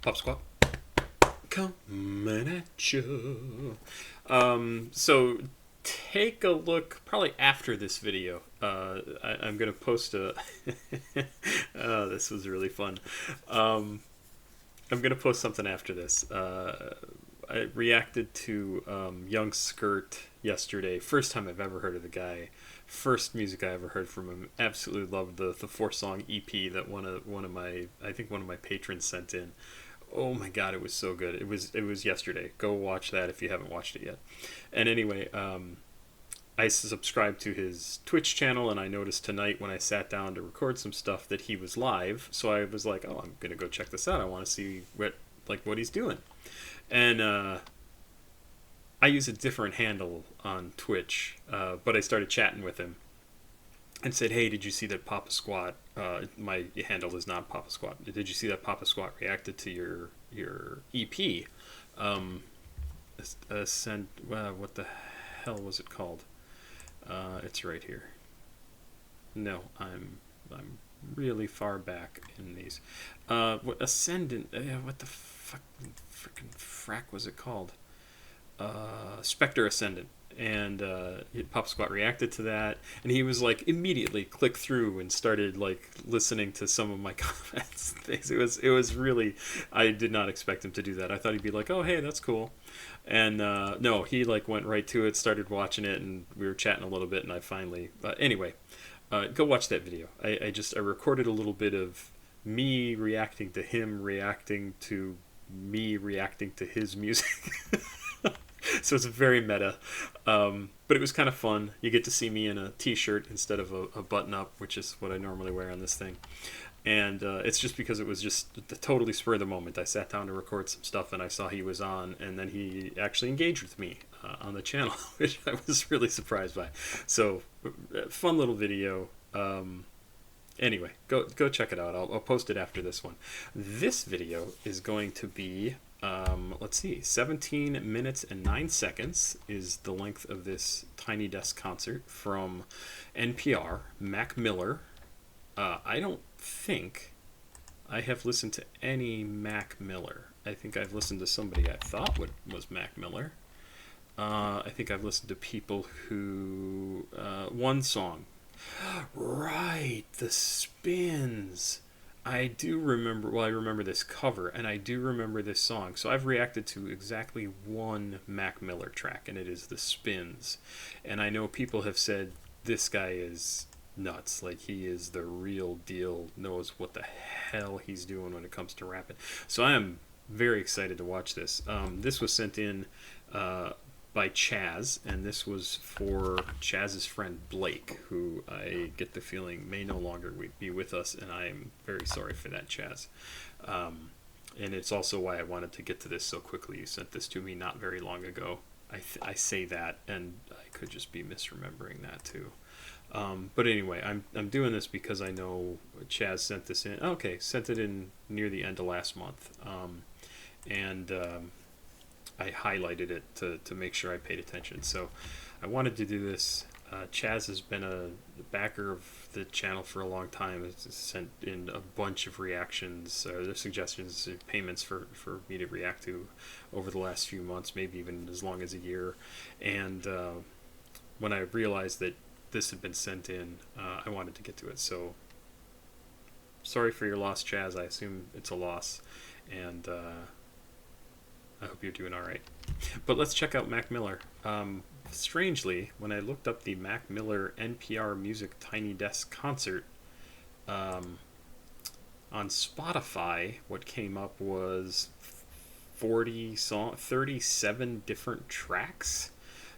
Pop Squat, coming at you. So take a look probably after this video. I'm gonna post a. Oh, this was really fun. I'm gonna post something after this. I reacted to Young Skirt yesterday. First time I've ever heard of the guy. First music I ever heard from him. Absolutely loved the 4-song EP that one of my patrons sent in. Oh my god, it was so good. It was yesterday. Go watch that if you haven't watched it yet. And anyway, I subscribed to his Twitch channel, and I noticed tonight when I sat down to record some stuff that he was live. So I was like, oh, I'm gonna go check this out. I want to see what he's doing. And I use a different handle on Twitch, but I started chatting with him and said, hey, did you see that Papa Squat, my handle is not Papa Squat, did you see that Papa Squat reacted to your EP? What the hell was it called? It's right here. No, I'm really far back in these. Ascendant, what the freaking frack was it called? Spectre Ascendant. And Pop Squat reacted to that, and he was like immediately clicked through and started like listening to some of my comments. Things. It was really, I did not expect him to do that. I thought he'd be like, oh hey, that's cool, and no, he like went right to it, started watching it, and we were chatting a little bit, and I finally anyway, go watch that video. I recorded a little bit of me reacting to him reacting to me reacting to his music. So it's very meta, but it was kind of fun. You get to see me in a t-shirt instead of a button-up, which is what I normally wear on this thing. And it's just because it was just the totally spur of the moment. I sat down to record some stuff, and I saw he was on, and then he actually engaged with me on the channel, which I was really surprised by. So fun little video. Anyway, go check it out. I'll post it after this one. This video is going to be... let's see, 17 minutes and 9 seconds is the length of this Tiny Desk concert from NPR, Mac Miller. I don't think I have listened to any Mac Miller. I think I've listened to somebody I thought was Mac Miller. I think I've listened to people who... one song. Right, The Spins. I do remember, well, I remember this cover, and I do remember this song. So I've reacted to exactly one Mac Miller track, and it is The Spins. And I know people have said this guy is nuts. Like, he is the real deal, knows what the hell he's doing when it comes to rapping. So I am very excited to watch this. This was sent in by Chaz, and this was for Chaz's friend Blake, who I get the feeling may no longer be with us, and I'm very sorry for that, Chaz. And it's also why I wanted to get to this so quickly. You sent this to me not very long ago. I say that, and I could just be misremembering that too. But anyway, I'm doing this because I know Chaz sent this in. Okay, sent it in near the end of last month, and I highlighted it to make sure I paid attention. So I wanted to do this. Chaz has been a backer of the channel for a long time. It's sent in a bunch of reactions, or suggestions, payments for me to react to over the last few months, maybe even as long as a year. And when I realized that this had been sent in, I wanted to get to it. So sorry for your loss, Chaz. I assume it's a loss. And I hope you're doing all right. But let's check out Mac Miller. Strangely, when I looked up the Mac Miller NPR Music Tiny Desk concert on Spotify, what came up was 37 different tracks.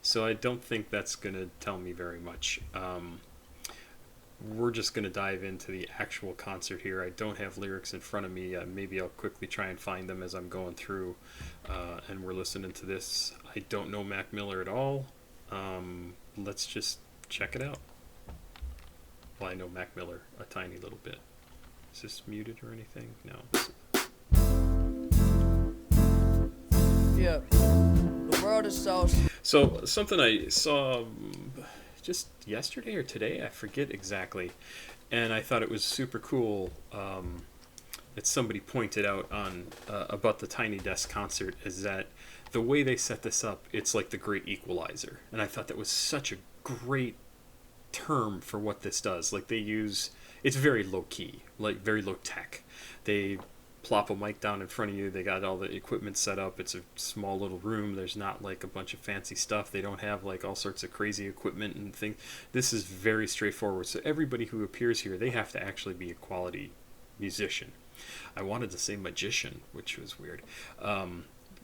So I don't think that's going to tell me very much. We're just going to dive into the actual concert here. I don't have lyrics in front of me. Maybe I'll quickly try and find them as I'm going through, and we're listening to this. I don't know Mac Miller at all. Let's just check it out. Well, I know Mac Miller a tiny little bit. Is this muted or anything? No. Yeah. The world is So something I saw just yesterday or today, I forget exactly, and I thought it was super cool. that somebody pointed out on about the Tiny Desk concert is that the way they set this up, it's like the great equalizer. And I thought that was such a great term for what this does. Like they use, it's very low key, like very low tech. They plop a mic down in front of you. They got all the equipment set up. It's a small little room. There's not like a bunch of fancy stuff. They don't have like all sorts of crazy equipment and things. This is very straightforward. So everybody who appears here, they have to actually be a quality musician. I wanted to say magician, which was weird.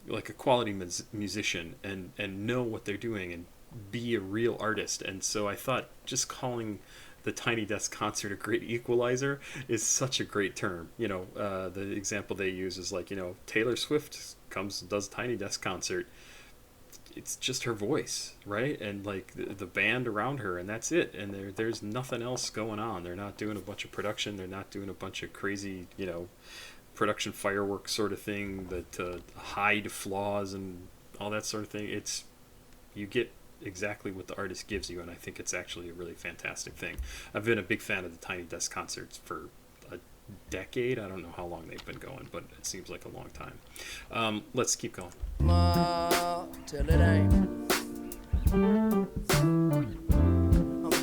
Like a quality musician and know what they're doing and be a real artist. And so I thought just calling the Tiny Desk concert a great equalizer is such a great term. The example they use is like, Taylor Swift comes and does Tiny Desk concert. It's just her voice, right? And like the band around her, and that's it. And there's nothing else going on. They're not doing a bunch of production. They're not doing a bunch of crazy, production fireworks sort of thing that hide flaws and all that sort of thing. You get exactly what the artist gives you, and I think it's actually a really fantastic thing. I've been a big fan of the Tiny Desk concerts for a decade. I don't know how long they've been going, but it seems like a long time. Let's keep going. Till it ain't. I'm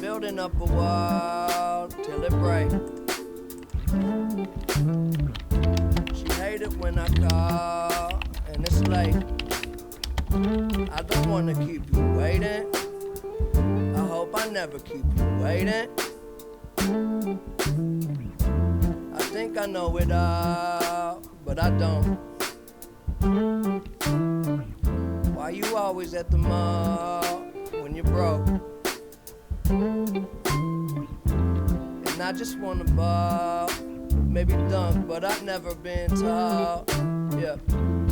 building up a wall till it break. She hate it when I call and it's late. I don't wanna keep you waiting. I hope I never keep you waiting. I think I know it all, but I don't. Why you always at the mall when you're broke? And I just wanna ball, maybe dunk, but I've never been tall. Yeah.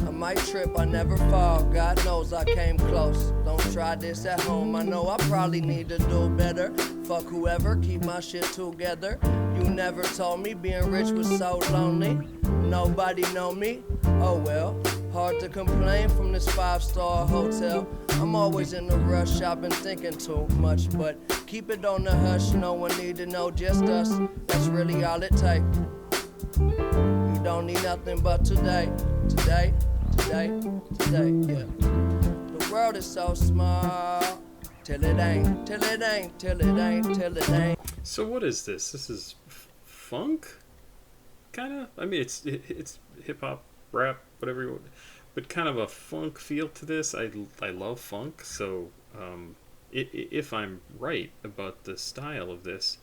I might trip, I never fall. God knows I came close. Don't try this at home. I know I probably need to do better. Fuck whoever, keep my shit together. You never told me being rich was so lonely. Nobody know me. Oh well, hard to complain from this 5-star hotel. I'm always in a rush, I've been thinking too much. But keep it on the hush, no one need to know, just us. That's really all it takes. You don't need nothing but today, today, yeah. The world is so small, till it ain't, till it ain't, till it ain't, till it ain't. So what is this? This is funk? Kinda? I mean, it's hip-hop, rap, whatever you want, but kind of a funk feel to this. I love funk, so if I'm right about the style of this,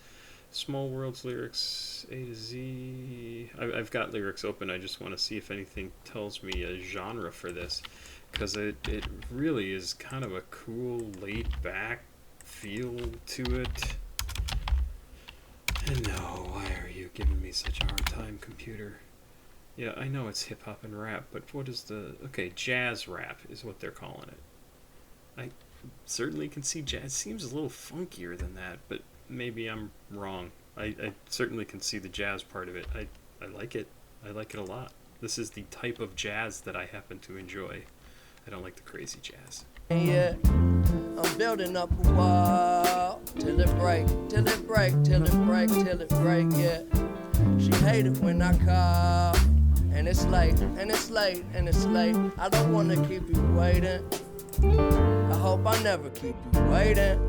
Small World's lyrics, A to Z. I've got lyrics open. I just want to see if anything tells me a genre for this, because it really is kind of a cool, laid-back feel to it. And no, why are you giving me such a hard time, computer? Yeah, I know it's hip-hop and rap, but what is the... Okay, jazz rap is what they're calling it. I certainly can see jazz. Seems a little funkier than that, but maybe I'm wrong. I certainly can see the jazz part of it. I like it. I like it a lot. This is the type of jazz that I happen to enjoy. I don't like the crazy jazz. Yeah, I'm building up a wall till it break, till it break, till it break, till it break, yeah. She hate it when I call, and it's late, and it's late, and it's late. I don't wanna keep you waiting. I hope I never keep you waiting.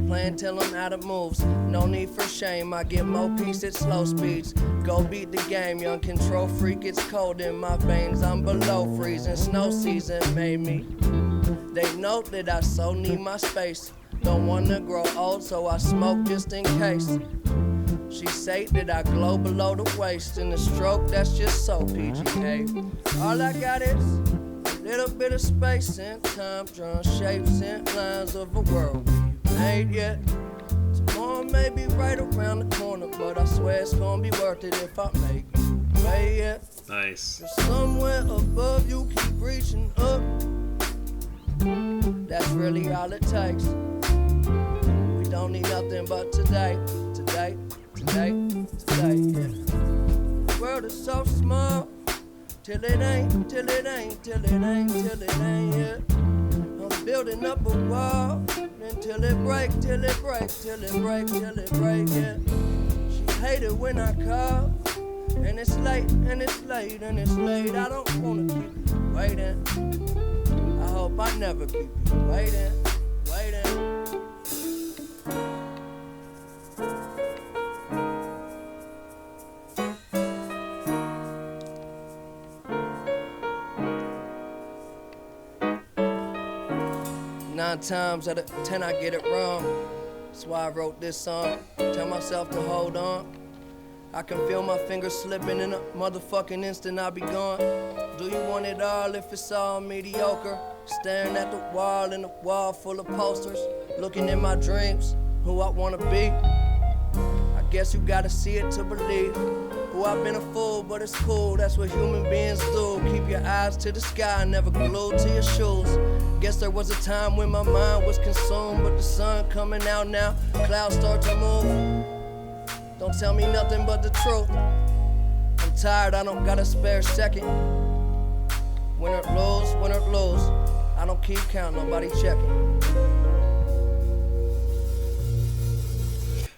Playing till I'm out of moves, no need for shame. I get more peace at slow speeds. Go beat the game, young control freak. It's cold in my veins, I'm below freezing. Snow season made me. They know that I so need my space. Don't wanna grow old, so I smoke just in case. She say that I glow below the waist. In the stroke, that's just so PGA. All I got is a little bit of space and time, drawing shapes and lines of a world we made yet. Tomorrow may be right around the corner, but I swear it's gonna be worth it if I make it. way, yeah. Nice. There's somewhere above you, keep reaching up. That's really all it takes. We don't need nothing but today, today, today, today, yeah. The world is so small, till it ain't, till it ain't, till it ain't, till it ain't, yeah. I'm building up a wall, until it break, till it break, till it break, till it break, yeah. She hated when I call, and it's late, and it's late, and it's late. I don't wanna keep you waiting. I hope I never keep you waiting, waiting. 9 times out of 10 I get it wrong. That's why I wrote this song. Tell myself to hold on. I can feel my fingers slipping in a motherfucking instant I'll be gone. Do you want it all if it's all mediocre? Staring at the wall and the wall full of posters. Looking in my dreams, who I wanna be. I guess you gotta see it to believe. Who I've been a fool, but it's cool, that's what human beings do. Keep your eyes to the sky, never glued to your shoes. Guess there was a time when my mind was consumed, but the sun coming out now, clouds start to move. Don't tell me nothing but the truth. I'm tired, I don't got a spare second. Win or lose, win or lose. I don't keep count, nobody checking.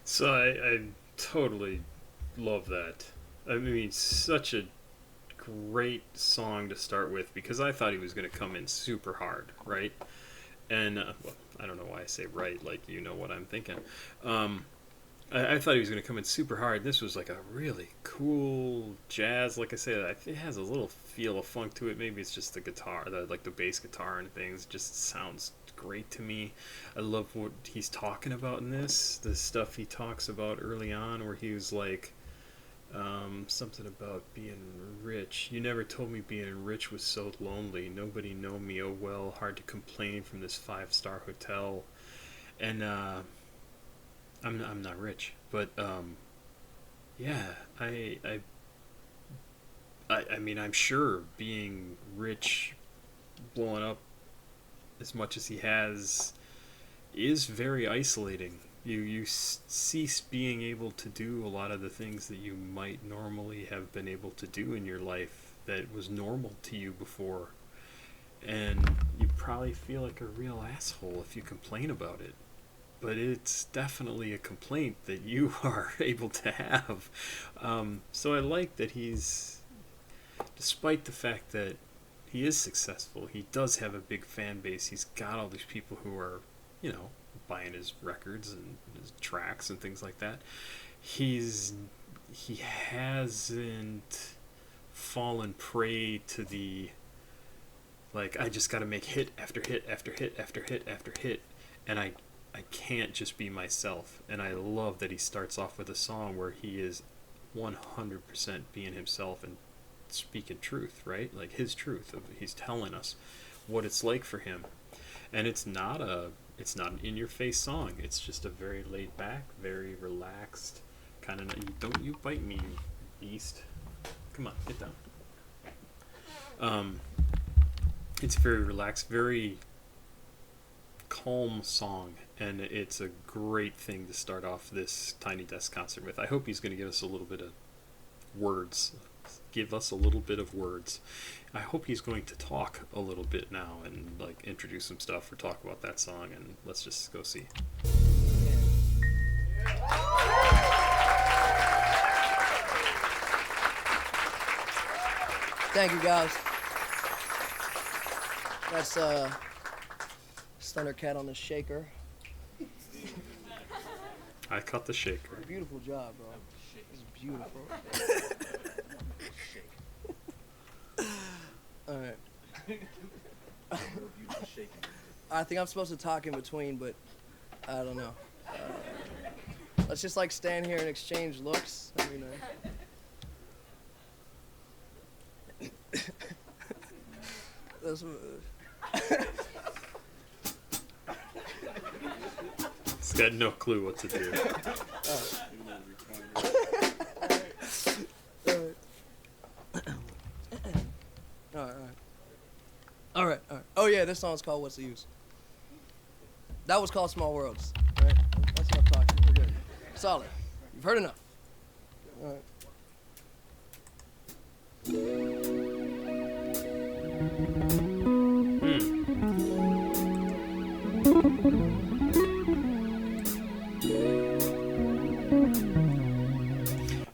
So I totally love that. I mean, such a great song to start with, because I thought he was going to come in super hard, right? And, well, I don't know why I say right, like, you know what I'm thinking. I thought he was going to come in super hard. This was like a really cool jazz, like I said, it has a little feel of funk to it. Maybe it's just the guitar, like the bass guitar and things, just sounds great to me. I love what he's talking about in this, the stuff he talks about early on, where he was like, something about being rich. You never told me being rich was so lonely. Nobody know me, oh well, hard to complain from this 5-star hotel. And I'm not rich, but yeah, I mean, I'm sure being rich, blowing up as much as he has, is very isolating. You cease being able to do a lot of the things that you might normally have been able to do in your life that was normal to you before. And you probably feel like a real asshole if you complain about it. But it's definitely a complaint that you are able to have. So I like that he's, despite the fact that he is successful, he does have a big fan base. He's got all these people who are, you know, buying his records and his tracks and things like that. He hasn't fallen prey to the, like, I just got to make hit after hit after hit after hit after hit, and I can't just be myself. And I love that he starts off with a song where he is 100% being himself and speaking truth, right? Like his truth. He's telling us what it's like for him. And it's not an in-your-face song. It's just a very laid-back, very relaxed kind of. Don't you bite me, you beast! Come on, get down. It's very relaxed, very calm song, and it's a great thing to start off this Tiny Desk concert with. I hope he's going to give us a little bit of words. I hope he's going to talk a little bit now and like introduce some stuff or talk about that song, and let's just go see. Thank you, guys. That's Thundercat on the shaker. I cut the shaker. Beautiful job, bro. It's beautiful. All right. I think I'm supposed to talk in between, but I don't know. Let's just like stand here and exchange looks. I mean, He's got no clue what to do. All right. Oh yeah, this song's called "What's the Use." That was called "Small Worlds." All right, that's enough talking. We're good. Solid. You've heard enough. All right.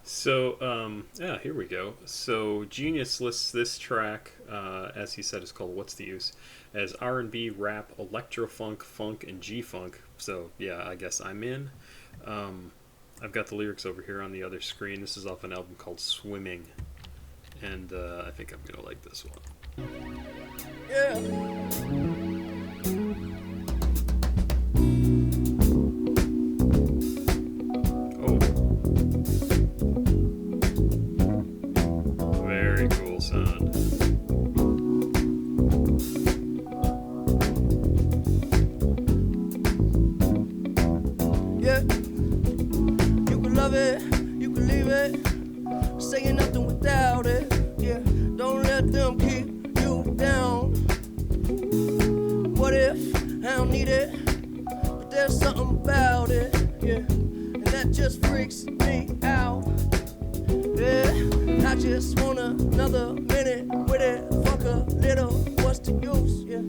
So, yeah, here we go. So, Genius lists this track, as he said, is called "What's the Use," as R&B, rap, electro-funk, funk, and G-funk. So, yeah, I guess I'm in. I've got the lyrics over here on the other screen. This is off an album called Swimming, and I think I'm gonna like this one. Yeah. Very cool sound. Yeah, you can love it, you can leave it, saying nothing without it. Yeah, don't let them keep you down. What if I don't need it, but there's something about it, yeah, and that just freaks me out. Yeah, I just want another minute with it. Fuck a little, what's the use? Yeah.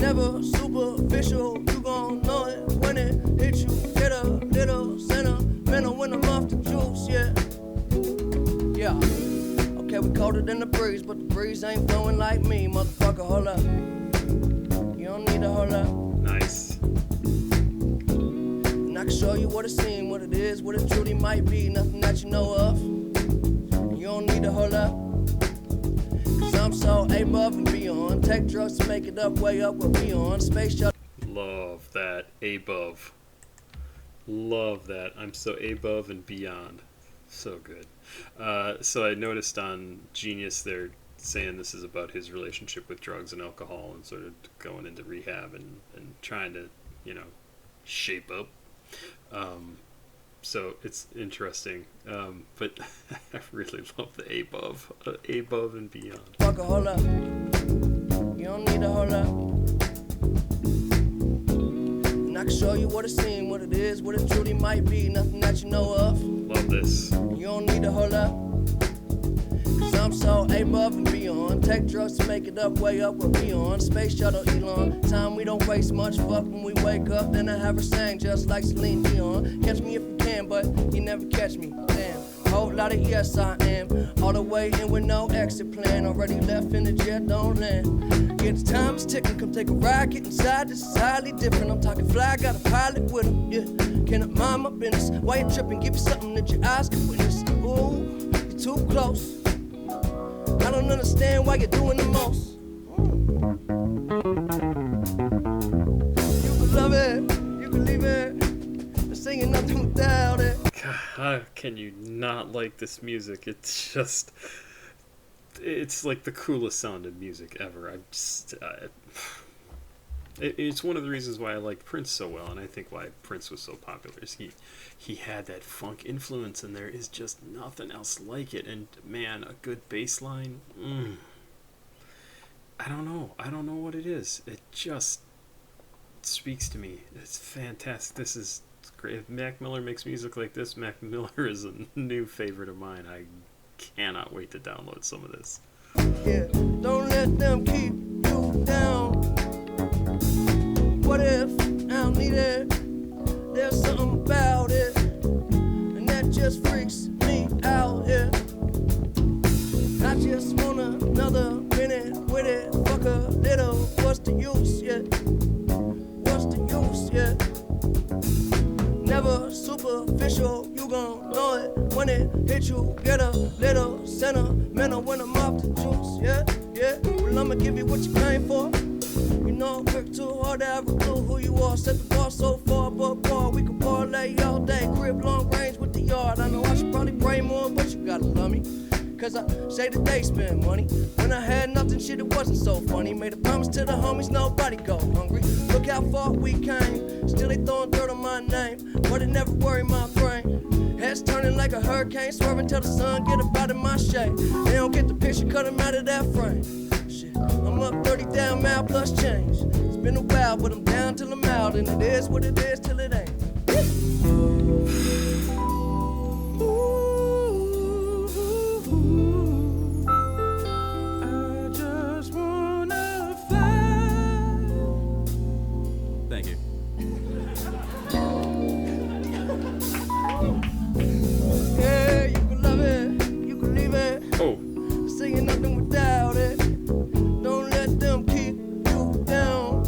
Never superficial, you gon' know it when it hits you. Get a little sentimental when I'm off the juice, yeah. Yeah. Okay, we colder than the breeze, but the breeze ain't blowing like me, motherfucker. Hold up. You don't need to hold up. Nice. I can show you what it seems, what it is, what it truly might be. Nothing that you know of. You don't need to hold up. Cause I'm so above and beyond. Take drugs to make it up, way up, we're beyond. Space shuttle. Love that. Above. Love that. I'm so above and beyond. So good. So I noticed on Genius they're saying this is about his relationship with drugs and alcohol and sort of going into rehab and trying to, shape up. So it's interesting, but I really love the above and beyond. Fuck a hold up. You don't need to hold up. And I can show you what it seems, what it is, what it truly might be. Nothing that you know of. Love this. You don't need to hold up. Cause I'm so above and beyond. Take drugs to make it up, way up, we're beyond. Space shuttle Elon. Time we don't waste much. Fuck when we wake up. Then I have her sang just like Celine Dion. Catch me if you can, but you never catch me. Damn. Whole lot of yes I am. All the way in with no exit plan. Already left in the jet, don't land. Yeah, the time is ticking. Come take a ride, get inside. This is highly different. I'm talking fly, got a pilot with him. Yeah, cannot mind my business. Why you tripping? Give you something that your eyes can witness. Ooh, you're too close. I don't understand why you're doing the most. You can love it, you can leave it. They're singing nothing without it. God, how can you not like this music? It's just, it's like the coolest sounding music ever. It's one of the reasons why I like Prince so well, and I think why Prince was so popular is he had that funk influence, and there is just nothing else like it. And man, a good bass line, I don't know what it is. It just speaks to me. It's fantastic. This is great. If Mac Miller makes music like this, Mac Miller is a new favorite of mine. I cannot wait to download some of this. Yeah, don't let them keep you down. What if I don't need it? There's something about it, and that just freaks me out. Yeah, I just want another minute with it. Fuck a little, what's the use? Yeah, what's the use? Yeah, never superficial. You gon' know it when it hit you. Get a little sentimental when I'm off the juice. Yeah, yeah. Well, I'ma give you what you came for. You know, work too hard to have a clue who you are. Set the bar so far, but boy, we can parlay all day. Crib long range with the yard. I know I should probably pray more, but you gotta love me. Cause I say that they spend money. When I had nothing, shit, it wasn't so funny. Made a promise to the homies, nobody go hungry. Look how far we came. Still they throwing dirt on my name, but it never worried my brain. rain. Heads turning like a hurricane, swerving till the sun get up out of my shade. They don't get the picture, cut them out of that frame. Shit, I'm up 30 down, mile plus change. It's been a while, but I'm down till I'm out, and it is what it is till it ain't. Thank you. Yeah, you can love it, you can leave it. Oh, Saying nothing without it. Don't let them keep you down.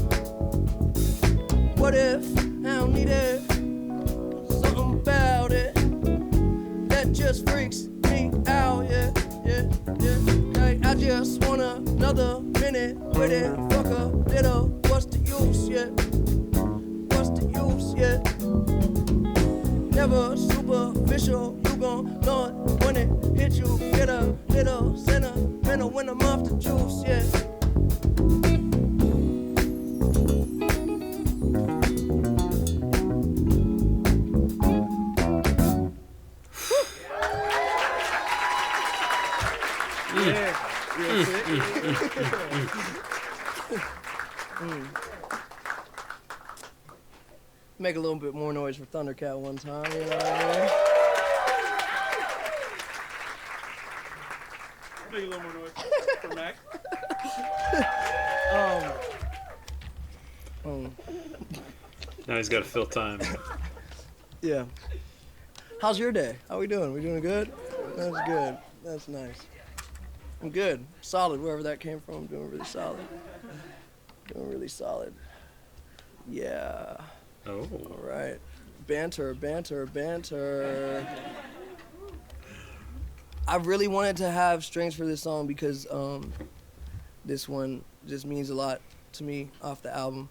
What if I don't need it? Something about it that just freaks me out. Yeah, yeah, yeah. Okay, I just want another minute with it. Fuck a little. What's the use? Yeah. What's the use? Yeah. Never superficial. You gon' know it when it hit you. Get a little sentimental when I'm off the juice. Yeah. Make a little bit more noise for Thundercat one time, you know what I mean? Make a little more noise for Mac. now he's got to fill time. Yeah. How's your day? How we doing? We doing good? That's good. That's nice. I'm good. Solid, wherever that came from. I'm doing really solid. Doing really solid. Yeah. Oh. All right. Banter. I really wanted to have strings for this song because this one just means a lot to me off the album.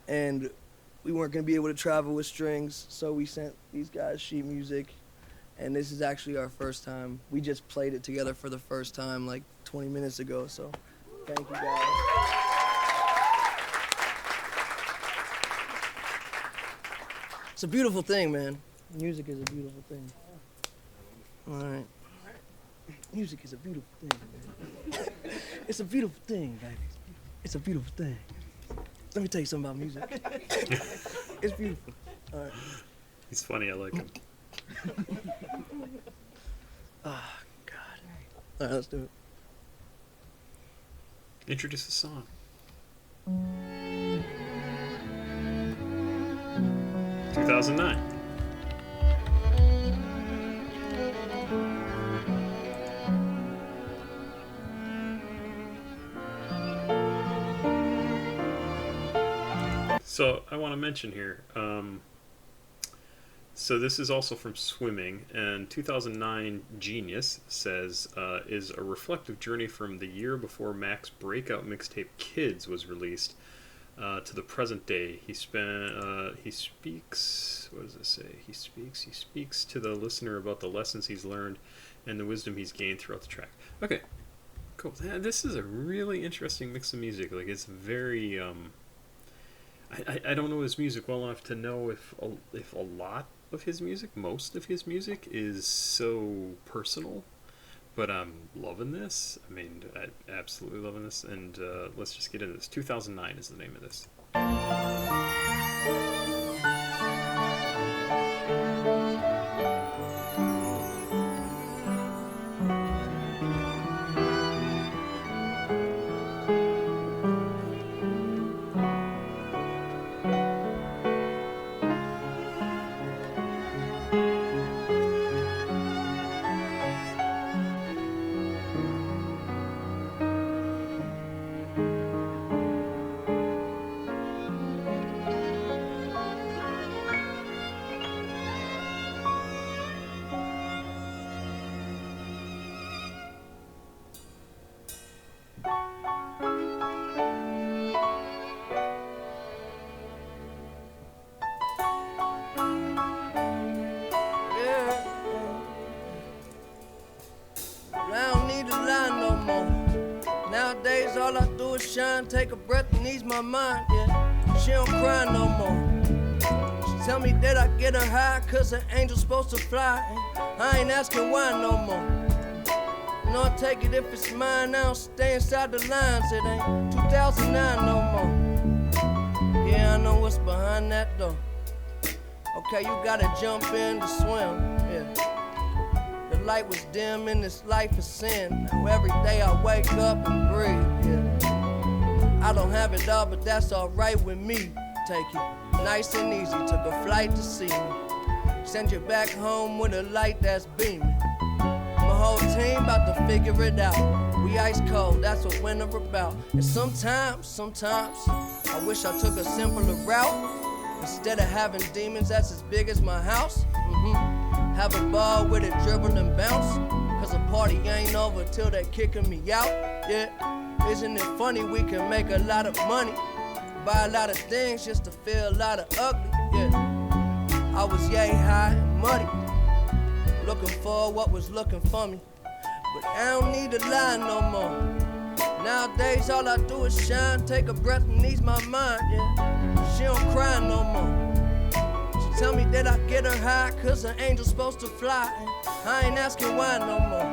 And we weren't going to be able to travel with strings, so we sent these guys sheet music. And this is actually our first time. We just played it together for the first time like 20 minutes ago, so thank you guys. It's a beautiful thing, man. Music is a beautiful thing. All right. Music is a beautiful thing, man. It's a beautiful thing, baby. It's a beautiful thing. Let me tell you something about music. It's beautiful. All right. He's funny. I like him. Oh, God. All right, let's do it. Introduce the song. "2009. So I want to mention here, so this is also from Swimming, and 2009 Genius says is a reflective journey from the year before Mac's breakout mixtape Kids was released to the present day. He speaks, what does it say? He speaks to the listener about the lessons he's learned and the wisdom he's gained throughout the track. Okay, cool. This is a really interesting mix of music. Like, it's very I don't know his music well enough to know if a lot of his music, most of his music, is so personal, but I'm loving this. I mean, I'm absolutely loving this, and let's just get into this. 2009 is the name of this. Nowadays all I do is shine, take a breath and ease my mind, yeah. She don't cry no more. She Tell me, did I get her high? Cause an angel's supposed to fly. And I ain't asking why no more. No, I take it if it's mine. I don't stay inside the lines. It ain't 2009 no more. Yeah, I know what's behind that door. Okay, you gotta jump in to swim. Yeah. The light was dim and this life is sin. Now every day I wake up and breathe. Yeah. I don't have it all, but that's alright with me. Take it nice and easy. Took a flight to see me. Send you back home with a light that's beaming. My whole team about to figure it out. We ice cold, that's what winter about. And sometimes, I wish I took a simpler route. Instead of having demons that's as big as my house. Have a ball with it, dribble and bounce. Cause the party ain't over till they kicking me out. Yeah, isn't it funny we can make a lot of money? Buy a lot of things just to feel a lot of ugly. Yeah, I was yay high and muddy, looking for what was looking for me. But I don't need to lie no more. Nowadays all I do is shine, take a breath and ease my mind, yeah. She don't cry no more. She tell me that I get her high, cause an angel's supposed to fly. I ain't asking why no more.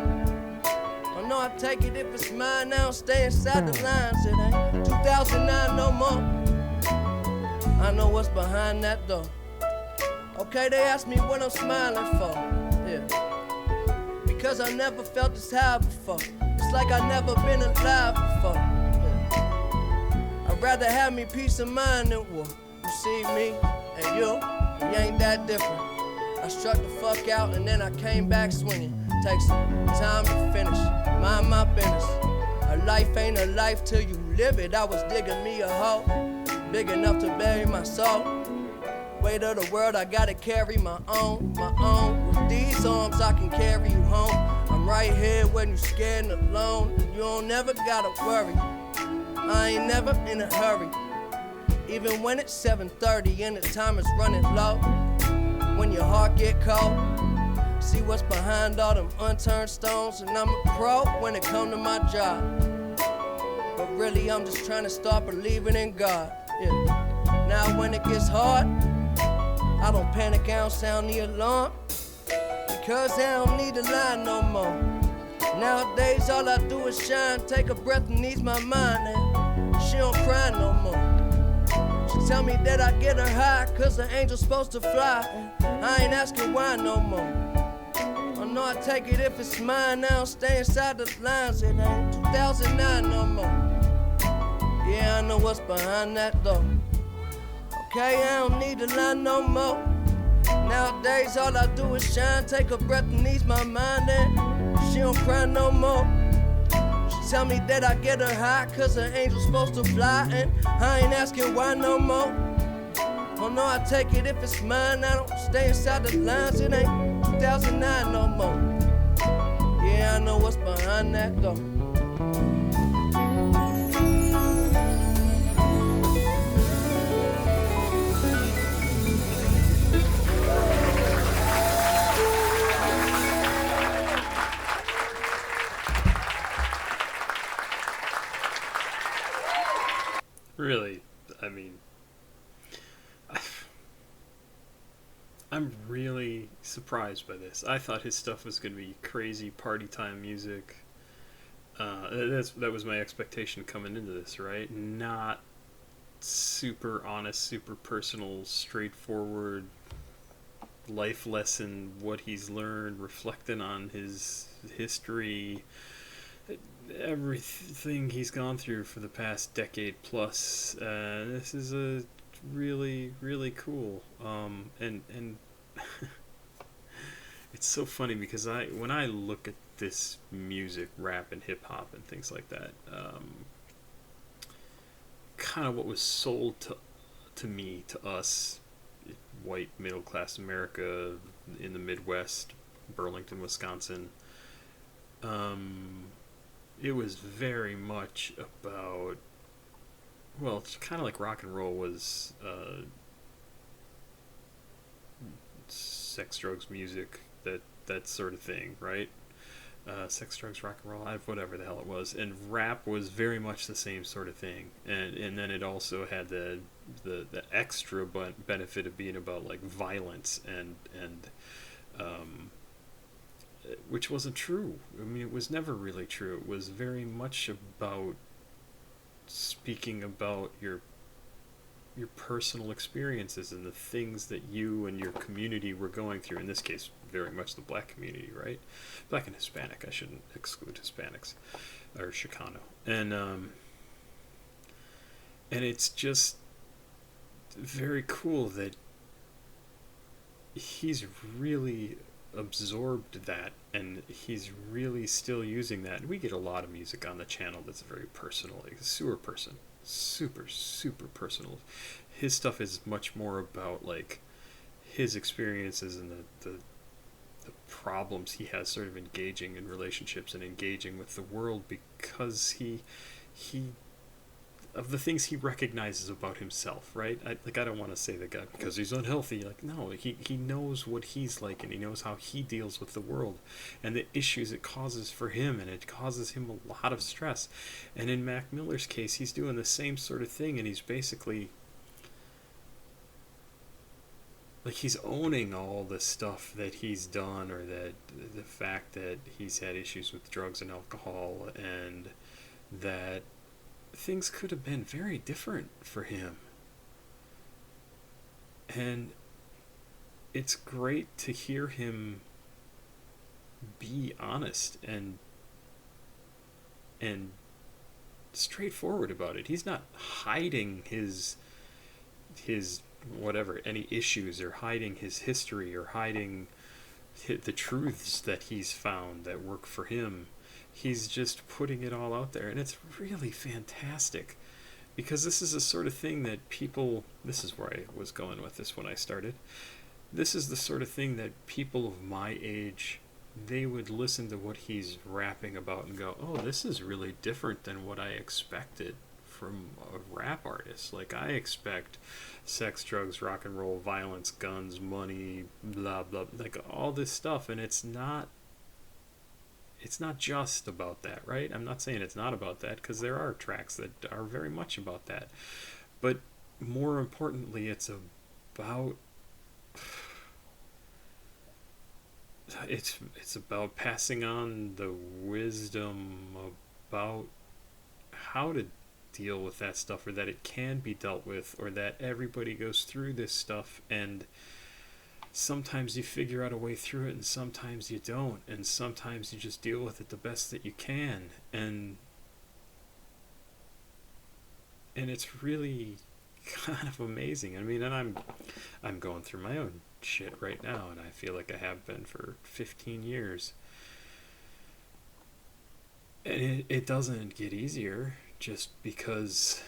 I know I take it if it's mine, I don't stay inside the lines. It ain't 2009 no more. I know what's behind that door. Okay, they ask me what I'm smiling for, yeah. Because I never felt this high before. It's like I never been alive before. Yeah. I'd rather have me peace of mind than war. You see me and you, we ain't that different. I struck the fuck out and then I came back swinging. Takes some time to finish, mind my business. A life ain't a life till you live it. I was digging me a hole, big enough to bury my soul. Weight of the world, I gotta carry my own. With these arms, I can carry you home. I'm right here when you scared and alone. You don't never gotta worry. I ain't never in a hurry. Even when it's 7:30 and the time is running low. When your heart get cold, see what's behind all them unturned stones. And I'm a pro when it come to my job. But really, I'm just trying to start believing in God. Yeah. Now when it gets hard, I don't panic, I don't sound the alarm. Because I don't need to lie no more. Nowadays all I do is shine, take a breath and ease my mind. And she don't cry no more. She tell me that I get her high, cause the angel's supposed to fly. And I ain't asking why no more. I know I take it if it's mine, I don't stay inside the lines. It ain't 2009 no more. Yeah, I know what's behind that door. Okay, I don't need to lie no more. Nowadays all I do is shine, take a breath and ease my mind. And she don't cry no more. She tell me that I get her high, cause an angel's supposed to fly. And I ain't asking why no more. Oh no, I take it if it's mine, I don't stay inside the lines. It ain't 2009 no more. Yeah, I know what's behind that door. Really, I mean, I'm really surprised by this. I thought his stuff was going to be crazy party time music. That was my expectation coming into this, right? Not super honest, super personal, straightforward life lesson, what he's learned, reflecting on his history, everything he's gone through for the past decade plus. This is a really, really cool. And it's so funny because when I look at this music, rap and hip hop and things like that, kind of what was sold to me, to us, white middle class America in the Midwest, Burlington, Wisconsin. It was very much about, well, it's kind of like rock and roll was sex, drugs, music, that sort of thing, right? Sex, Drugs, Rock and Roll, whatever the hell it was. And rap was very much the same sort of thing. And then it also had the extra benefit of being about like violence and which wasn't true. I mean, it was never really true. It was very much about speaking about your personal experiences and the things that you and your community were going through. In this case, very much the black community, right? Black and Hispanic. I shouldn't exclude Hispanics or Chicano. And it's just very cool that he's really absorbed that, and he's really still using that. And we get a lot of music on the channel that's very personal, like a sewer person, super personal. His stuff is much more about like his experiences and the problems he has sort of engaging in relationships and engaging with the world, because he of the things he recognizes about himself, right? I don't want to say the guy because he's unhealthy. Like, no, he knows what he's like, and he knows how he deals with the world and the issues it causes for him, and it causes him a lot of stress. And in Mac Miller's case, he's doing the same sort of thing, and he's basically like he's owning all the stuff that he's done, or that the fact that he's had issues with drugs and alcohol, and that things could have been very different for him. And it's great to hear him be honest and straightforward about it. He's not hiding his whatever, any issues, or hiding his history, or hiding the truths that he's found that work for him. He's just putting it all out there, and it's really fantastic, because this is the sort of thing that people, this is where I was going with this when I started, this is the sort of thing that people of my age, they would listen to what he's rapping about and go, oh, this is really different than what I expected from a rap artist. Like, I expect sex, drugs, rock and roll, violence, guns, money, blah blah, like all this stuff, and it's not just about that, right? I'm not saying it's not about that, because there are tracks that are very much about that, but more importantly, it's about about passing on the wisdom about how to deal with that stuff, or that it can be dealt with, or that everybody goes through this stuff, and sometimes you figure out a way through it, and sometimes you don't, and sometimes you just deal with it the best that you can, and it's really kind of amazing. I mean, and I'm going through my own shit right now, and I feel like I have been for 15 years, and it doesn't get easier just because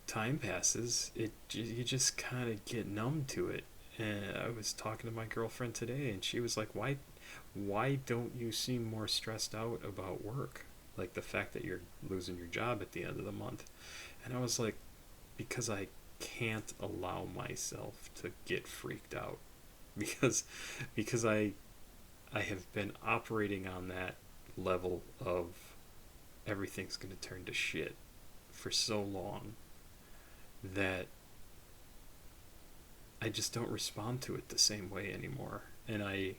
time passes. You just kind of get numb to it. And I was talking to my girlfriend today, and she was like, why don't you seem more stressed out about work? Like the fact that you're losing your job at the end of the month. And I was like, because I can't allow myself to get freaked out. Because I have been operating on that level of everything's going to turn to shit for so long that I just don't respond to it the same way anymore. And I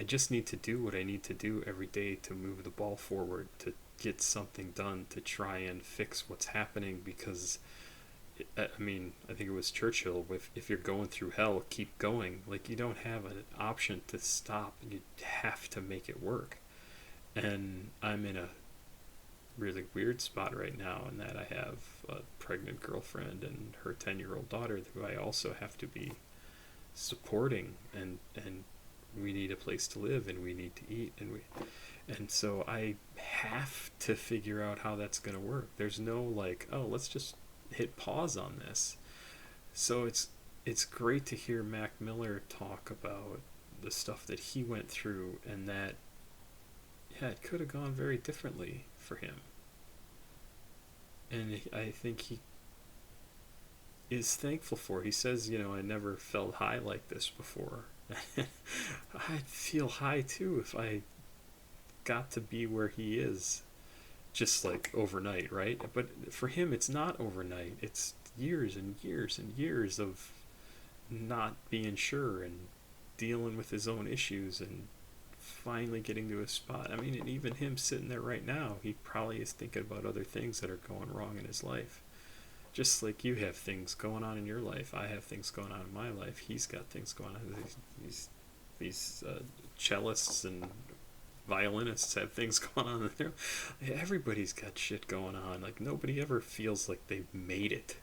just need to do what I need to do every day to move the ball forward, to get something done, to try and fix what's happening, because I mean, I think it was Churchill, if you're going through hell, keep going. Like, you don't have an option to stop. You have to make it work. And I'm in a really weird spot right now, in that I have a pregnant girlfriend and her 10-year-old daughter who I also have to be supporting, and we need a place to live, and we need to eat, and so I have to figure out how that's going to work. There's no like, oh, let's just hit pause on this. So it's great to hear Mac Miller talk about the stuff that he went through, and that it could have gone very differently for him. And I think he is thankful for it. He says, I never felt high like this before. I'd feel high too if I got to be where he is, just like overnight, right? But for him, it's not overnight. It's years and years and years of not being sure and dealing with his own issues and finally getting to a spot. I mean, and even him sitting there right now, he probably is thinking about other things that are going wrong in his life. Just like you have things going on in your life, I have things going on in my life. He's got things going on. These cellists and violinists have things going on. Everybody's got shit going on. Like, nobody ever feels like they've made it.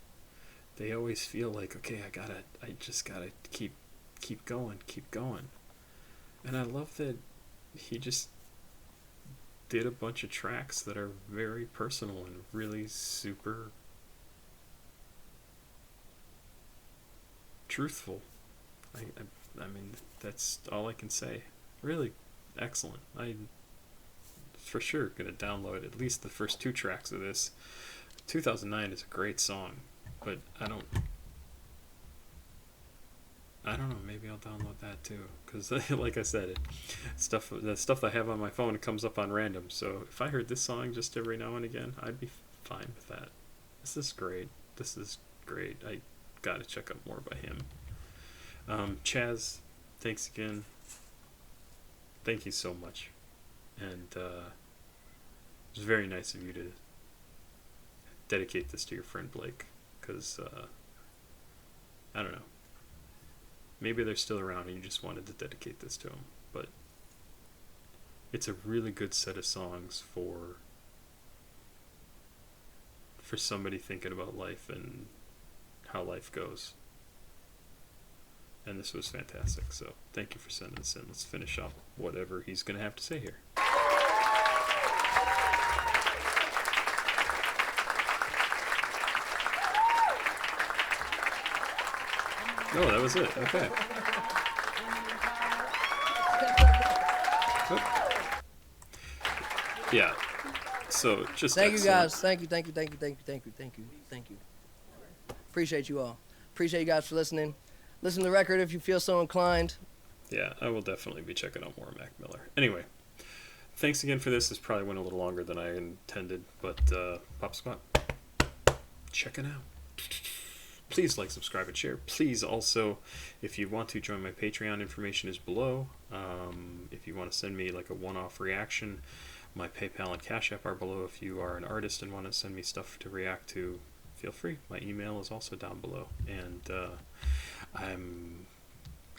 They always feel like, okay, I just gotta keep going. And I love that he just did a bunch of tracks that are very personal and really super truthful. I mean, that's all I can say. Really excellent. I for sure gonna download at least the first 2 tracks of this. 2009 is a great song, but I don't know, maybe I'll download that too, because like I said, the stuff I have on my phone comes up on random, so if I heard this song just every now and again, I'd be fine with that. This is great. I gotta check out more by him. Chaz, thanks again. Thank you so much. And it was very nice of you to dedicate this to your friend Blake, because I don't know, maybe they're still around and you just wanted to dedicate this to them, but it's a really good set of songs for somebody thinking about life and how life goes. And this was fantastic, so thank you for sending this in. Let's finish up whatever he's going to have to say here. Oh, that was it. Okay. Oop. Yeah. So just thank you excellent. guys. Thank you. Appreciate you all. Appreciate you guys for listening. Listen to the record if you feel so inclined. Yeah, I will definitely be checking out more Mac Miller. Anyway, thanks again for this. This probably went a little longer than I intended, but Pop Squat, check it out. Please like, subscribe, and share. Please also, if you want to join my Patreon, information is below. If you want to send me like a one-off reaction, my PayPal and CashApp are below. If you are an artist and want to send me stuff to react to, feel free. My email is also down below. And I'm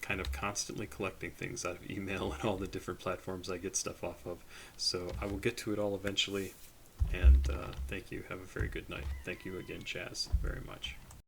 kind of constantly collecting things out of email and all the different platforms I get stuff off of. So I will get to it all eventually. And thank you. Have a very good night. Thank you again, Chaz, very much.